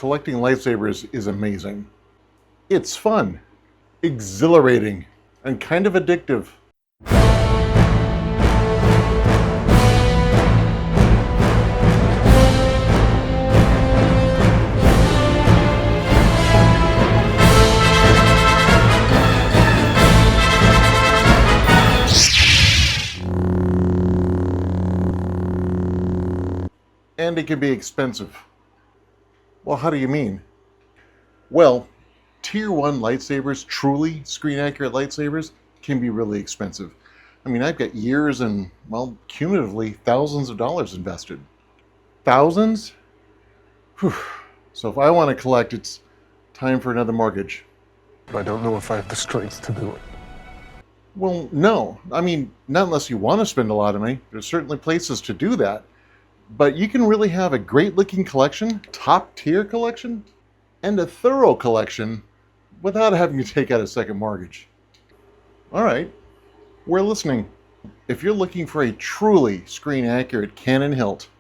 Collecting lightsabers is amazing. It's fun, exhilarating, and kind of addictive. And it can be expensive. Well, how do you mean? Well, Tier 1 lightsabers, truly screen-accurate lightsabers, can be really expensive. I mean, I've got years and, well, cumulatively thousands of dollars invested. Thousands? Whew. So if I want to collect, it's time for another mortgage. I don't know if I have the strength to do it. Well, no. I mean, not unless you want to spend a lot of money. There's certainly places to do that. But you can really have a great-looking collection, top-tier collection, and a thorough collection without having to take out a second mortgage. All right, we're listening. If you're looking for a truly screen-accurate Canon hilt,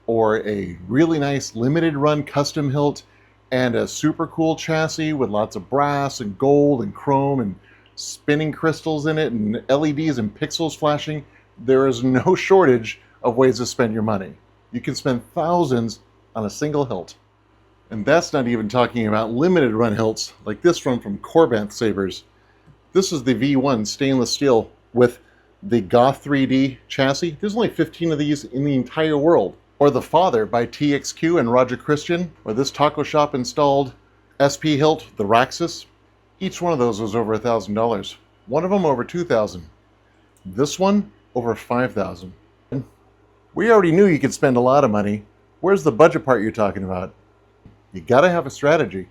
or a really nice limited-run custom hilt, and a super cool chassis with lots of brass and gold and chrome and spinning crystals in it and LEDs and pixels flashing, there is no shortage of ways to spend your money. You can spend thousands on a single hilt. And that's not even talking about limited run hilts like this one from Corbant Sabers. This is the V1 stainless steel with the Goth 3D chassis. There's only 15 of these in the entire world. Or the Father by TXQ and Roger Christian, or this taco shop installed SP hilt, the Raxus. Each one of those was over $1,000. One of them over $2,000. This one over $5,000. We already knew you could spend a lot of money. Where's the budget part you're talking about? You gotta have a strategy.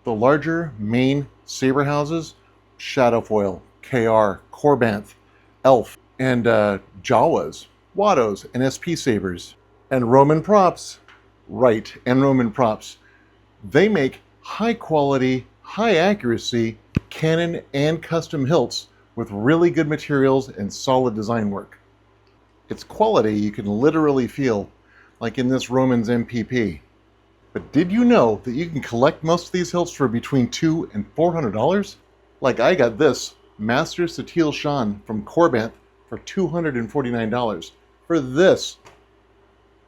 The larger main saber houses, Shadowfoil, KR, Corbanth, Elf, and Jawas, Wattos, and SP Sabers, and Roman Props. Right, and Roman Props. They make high quality, high accuracy Canon and custom hilts with really good materials and solid design work. It's quality you can literally feel, like in this Roman's MPP. But did you know that you can collect most of these hilts for between $200 and $400? Like I got this Master Satil Shan from Corbanth for $249 for this.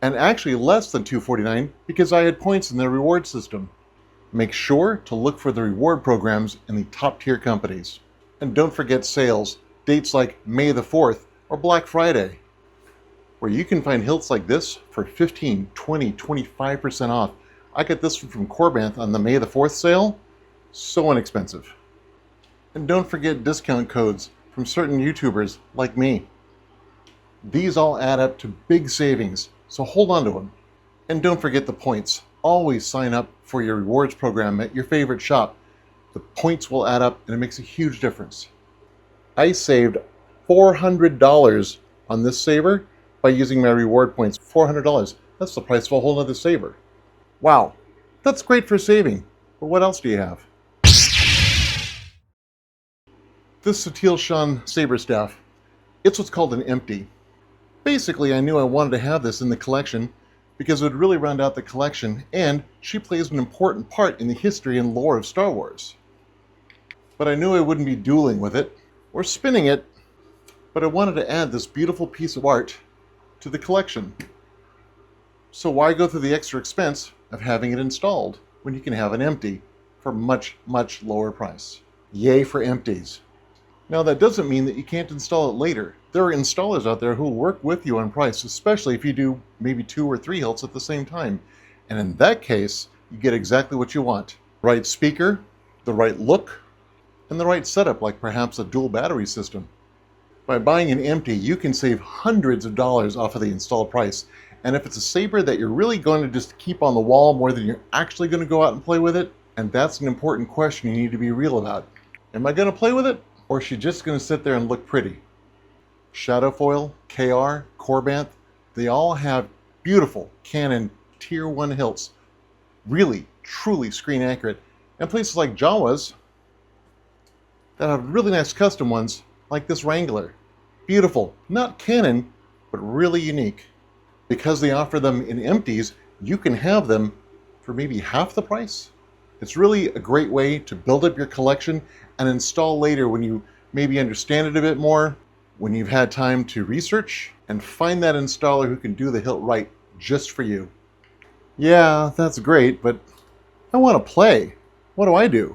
And actually less than $249 because I had points in their reward system. Make sure to look for the reward programs in the top tier companies. And don't forget sales, dates like May the 4th or Black Friday, where you can find hilts like this for 15, 20, 25% off. I got this one from Corbanth on the May the 4th sale. So inexpensive. And don't forget discount codes from certain YouTubers like me. These all add up to big savings, so hold on to them. And don't forget the points. Always sign up for your rewards program at your favorite shop. The points will add up and it makes a huge difference. I saved $400 on this saber by using my reward points. $400. That's the price of a whole nother saber. Wow, that's great for saving. But what else do you have? This Satil Shan saber staff, it's what's called an empty. Basically, I knew I wanted to have this in the collection because it would really round out the collection, and she plays an important part in the history and lore of Star Wars. But I knew I wouldn't be dueling with it or spinning it, but I wanted to add this beautiful piece of art to the collection. So why go through the extra expense of having it installed when you can have an empty for much, much lower price? Yay for empties. Now that doesn't mean that you can't install it later. There are installers out there who will work with you on price, especially if you do maybe 2 or 3 hilts at the same time. And in that case, you get exactly what you want. The right speaker, the right look, and the right setup, like perhaps a dual battery system. By buying an empty, you can save hundreds of dollars off of the installed price. And if it's a saber that you're really going to just keep on the wall more than you're actually going to go out and play with it, and that's an important question you need to be real about. Am I going to play with it, or is she just going to sit there and look pretty? Shadowfoil, KR, Corbanth, they all have beautiful Canon Tier 1 hilts. Really, truly screen accurate. And places like Jawas that have really nice custom ones, like this Wrangler. Beautiful, not Canon, but really unique. Because they offer them in empties, you can have them for maybe half the price. It's really a great way to build up your collection and install later when you maybe understand it a bit more, when you've had time to research, and find that installer who can do the hilt right just for you. Yeah, that's great, but I want to play. What do I do?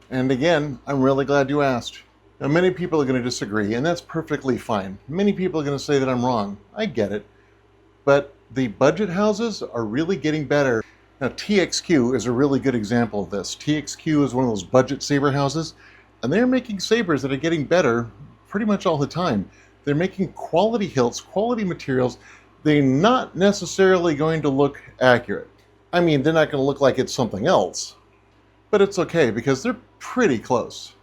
And again, I'm really glad you asked. Now, many people are going to disagree, and that's perfectly fine. Many people are going to say that I'm wrong. I get it. But the budget houses are really getting better. Now, TXQ is a really good example of this. TXQ is one of those budget saber houses, and they're making sabers that are getting better pretty much all the time. They're making quality hilts, quality materials. They're not necessarily going to look accurate. I mean, they're not going to look like it's something else. But it's okay because they're pretty close.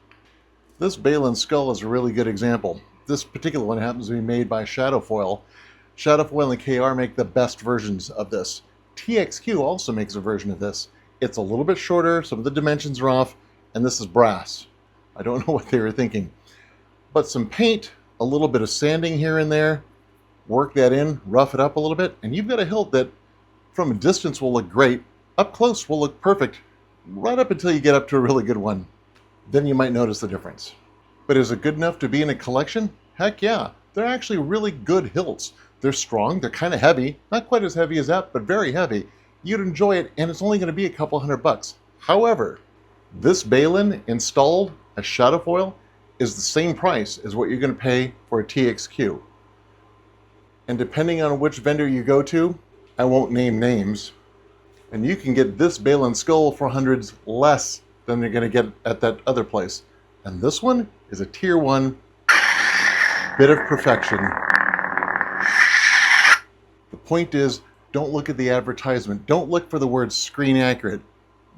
This Balin skull is a really good example. This particular one happens to be made by Shadowfoil. Shadowfoil and KR make the best versions of this. TXQ also makes a version of this. It's a little bit shorter, some of the dimensions are off, and this is brass. I don't know what they were thinking. But some paint, a little bit of sanding here and there, work that in, rough it up a little bit, and you've got a hilt that from a distance will look great, up close will look perfect, right up until you get up to a really good one. Then you might notice the difference. But is it good enough to be in a collection? Heck yeah. They're actually really good hilts. They're strong, they're kind of heavy, not quite as heavy as that, but very heavy. You'd enjoy it, and it's only going to be a couple $100. However, this Balin installed as Shadowfoil is the same price as what you're going to pay for a TXQ. And depending on which vendor you go to, I won't name names, and you can get this Balin skull for hundreds less than you're going to get at that other place. And this one is a tier 1 bit of perfection. The point is, don't look at the advertisement. Don't look for the word screen accurate.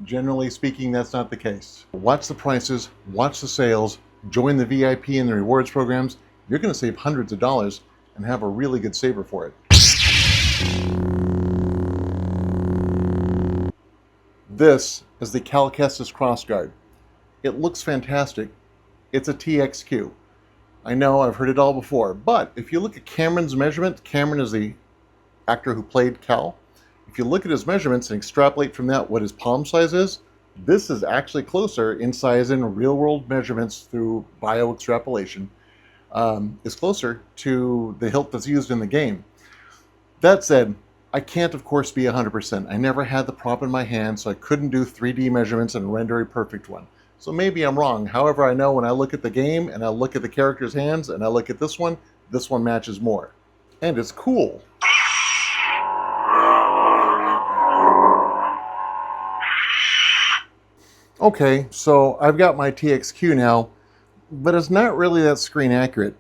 Generally speaking, that's not the case. Watch the prices, watch the sales, join the VIP and the rewards programs. You're going to save hundreds of dollars and have a really good saber for it. This is the Calcestis Crossguard. It looks fantastic. It's a TXQ. I know, I've heard it all before, but if you look at Cameron's measurement, Cameron is the actor who played Cal. If you look at his measurements and extrapolate from that what his palm size is, this is actually closer in size in real-world measurements through bio-extrapolation, is closer to the hilt that's used in the game. That said, I can't, of course, be 100%. I never had the prop in my hand, so I couldn't do 3D measurements and render a perfect one. So maybe I'm wrong. However, I know when I look at the game and I look at the character's hands and I look at this one matches more. And it's cool. Okay, so I've got my TXQ now, but it's not really that screen accurate.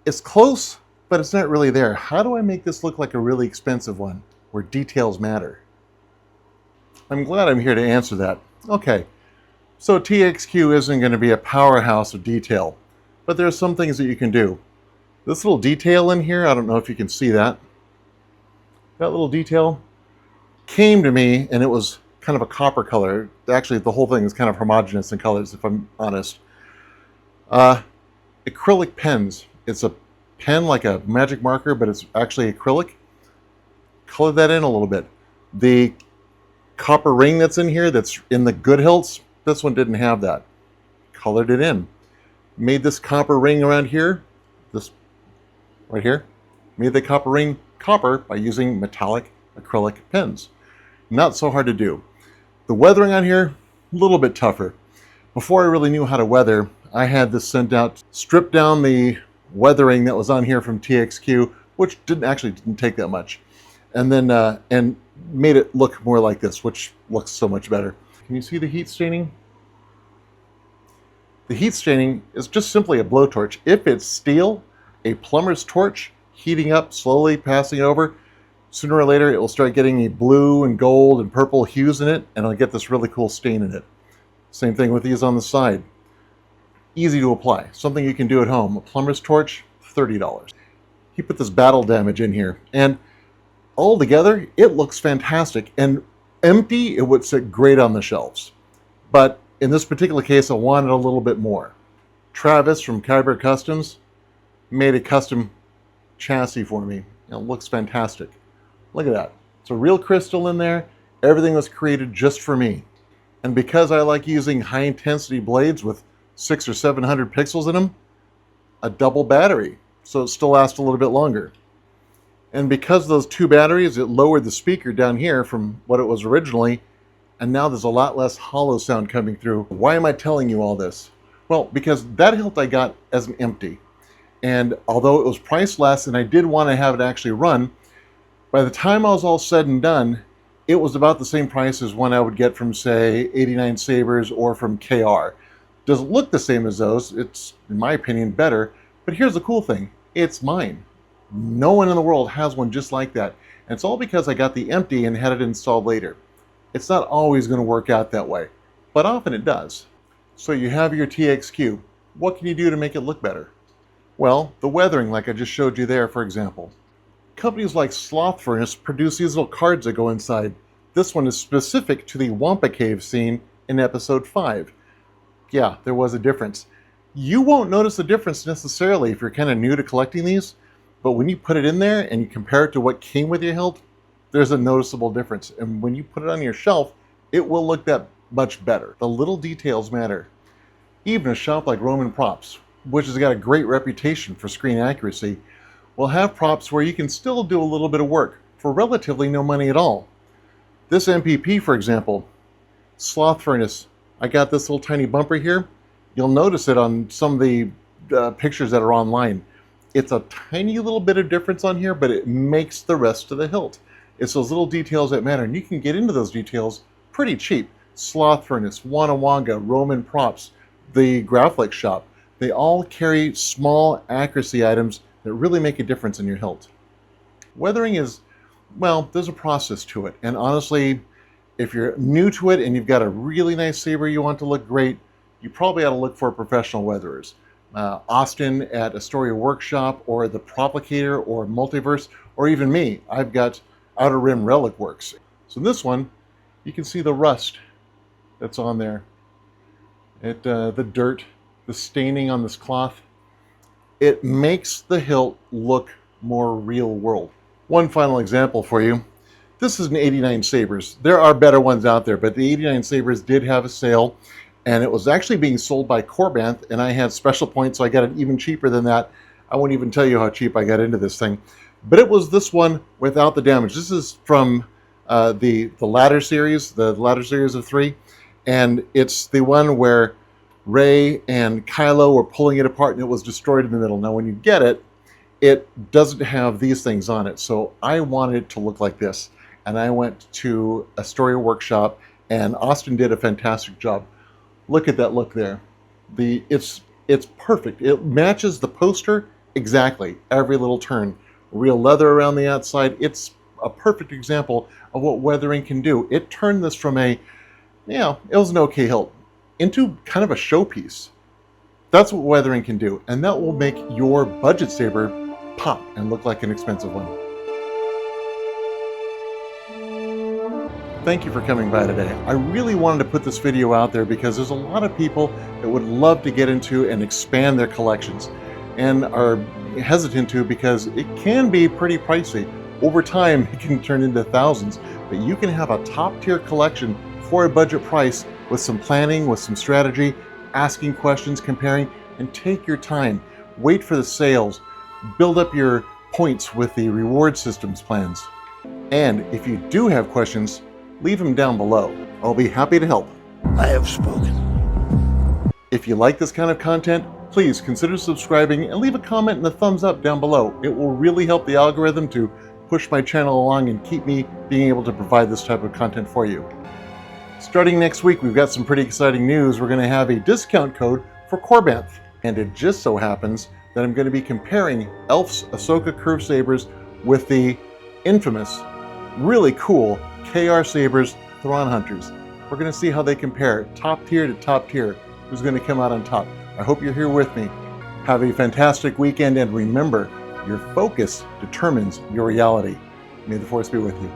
It's close, but it's not really there. How do I make this look like a really expensive one, where details matter? I'm glad I'm here to answer that. Okay, so TXQ isn't going to be a powerhouse of detail, but there are some things that you can do. This little detail in here, I don't know if you can see that. That little detail came to me, and it was kind of a copper color. Actually, the whole thing is kind of homogeneous in colors, if I'm honest. Acrylic pens. It's a pen like a magic marker, but it's actually acrylic. Color that in a little bit. The copper ring that's in here, that's in the good hilts, this one didn't have that. Colored it in. Made this copper ring around here, this right here, made the copper ring copper by using metallic acrylic pens. Not so hard to do. The weathering on here, a little bit tougher. Before I really knew how to weather, I had this sent out, stripped down the weathering that was on here from TXQ, which didn't take that much, and then and made it look more like this, which looks so much better. Can you see the heat staining? The heat staining is just simply a blowtorch. If it's steel, a plumber's torch heating up, slowly passing over, sooner or later it will start getting a blue and gold and purple hues in it, and it'll get this really cool stain in it. Same thing with these on the side. Easy to apply. Something you can do at home. A plumber's torch, $30. He put this battle damage in here, and all together, it looks fantastic. And empty, it would sit great on the shelves. But in this particular case, I wanted a little bit more. Travis from Kyber Customs made a custom chassis for me. It looks fantastic. Look at that. It's a real crystal in there. Everything was created just for me. And because I like using high intensity blades with 600 or 700 pixels in them, a double battery, so it still lasts a little bit longer. And because of those two batteries, it lowered the speaker down here from what it was originally, and now there's a lot less hollow sound coming through. Why am I telling you all this? Well, because that hilt I got as an empty. And although it was priced less and I did want to have it actually run, by the time I was all said and done, it was about the same price as one I would get from, say, 89 Sabers or from KR. Doesn't look the same as those. It's, in my opinion, better. But here's the cool thing. It's mine. No one in the world has one just like that. And it's all because I got the empty and had it installed later. It's not always going to work out that way, but often it does. So you have your TXQ. What can you do to make it look better? Well, the weathering, like I just showed you there, for example. Companies like Sloth Furnace produce these little cards that go inside. This one is specific to the Wampa Cave scene in episode 5. Yeah, there was a difference. You won't notice a difference necessarily if you're kind of new to collecting these, but when you put it in there and you compare it to what came with your hilt, there's a noticeable difference. And when you put it on your shelf, it will look that much better. The little details matter. Even a shop like Roman Props, which has got a great reputation for screen accuracy, will have props where you can still do a little bit of work for relatively no money at all. This MPP, for example, Sloth Furnace, I got this little tiny bumper here. You'll notice it on some of the pictures that are online. It's a tiny little bit of difference on here, but it makes the rest of the hilt. It's those little details that matter, and you can get into those details pretty cheap. Sloth Furnace, Wanawanga, Roman Props, the Graflex shop, they all carry small accuracy items that really make a difference in your hilt. Weathering is, well, there's a process to it, and honestly, if you're new to it and you've got a really nice saber you want to look great, you probably ought to look for professional weatherers. Austin at Astoria Workshop, or the Proplicator, or Multiverse, or even me. I've got Outer Rim Relic Works. So in this one, you can see the rust that's on there. The dirt, the staining on this cloth. It makes the hilt look more real world. One final example for you. This is an 89 Sabers. There are better ones out there, but the 89 Sabers did have a sale, and it was actually being sold by Corbanth, and I had special points, so I got it even cheaper than that. I won't even tell you how cheap I got into this thing. But it was this one without the damage. This is from the Ladder series, the Ladder series of 3, and it's the one where Rey and Kylo were pulling it apart and it was destroyed in the middle. Now when you get it, it doesn't have these things on it, so I wanted it to look like this. And I went to Astoria Workshop, and Austin did a fantastic job. Look at that look there. It's perfect. It matches the poster exactly, every little turn. Real leather around the outside. It's a perfect example of what weathering can do. It turned this from it was an okay hilt, into kind of a showpiece. That's what weathering can do, and that will make your budget saber pop and look like an expensive one. Thank you for coming by today. I really wanted to put this video out there because there's a lot of people that would love to get into and expand their collections and are hesitant to because it can be pretty pricey. Over time, it can turn into thousands, but you can have a top-tier collection for a budget price with some planning, with some strategy, asking questions, comparing, and take your time. Wait for the sales. Build up your points with the reward systems plans. And if you do have questions, leave them down below. I'll be happy to help. I have spoken. If you like this kind of content, please consider subscribing and leave a comment and a thumbs up down below. It will really help the algorithm to push my channel along and keep me being able to provide this type of content for you. Starting next week, we've got some pretty exciting news. We're going to have a discount code for Corbanth. And it just so happens that I'm going to be comparing Elf's Ahsoka curved sabers with the infamous, really cool KR Sabers Thrawn Hunters. We're going to see how they compare top tier to top tier. Who's going to come out on top? I hope you're here with me. Have a fantastic weekend, and remember, your focus determines your reality. May the Force be with you.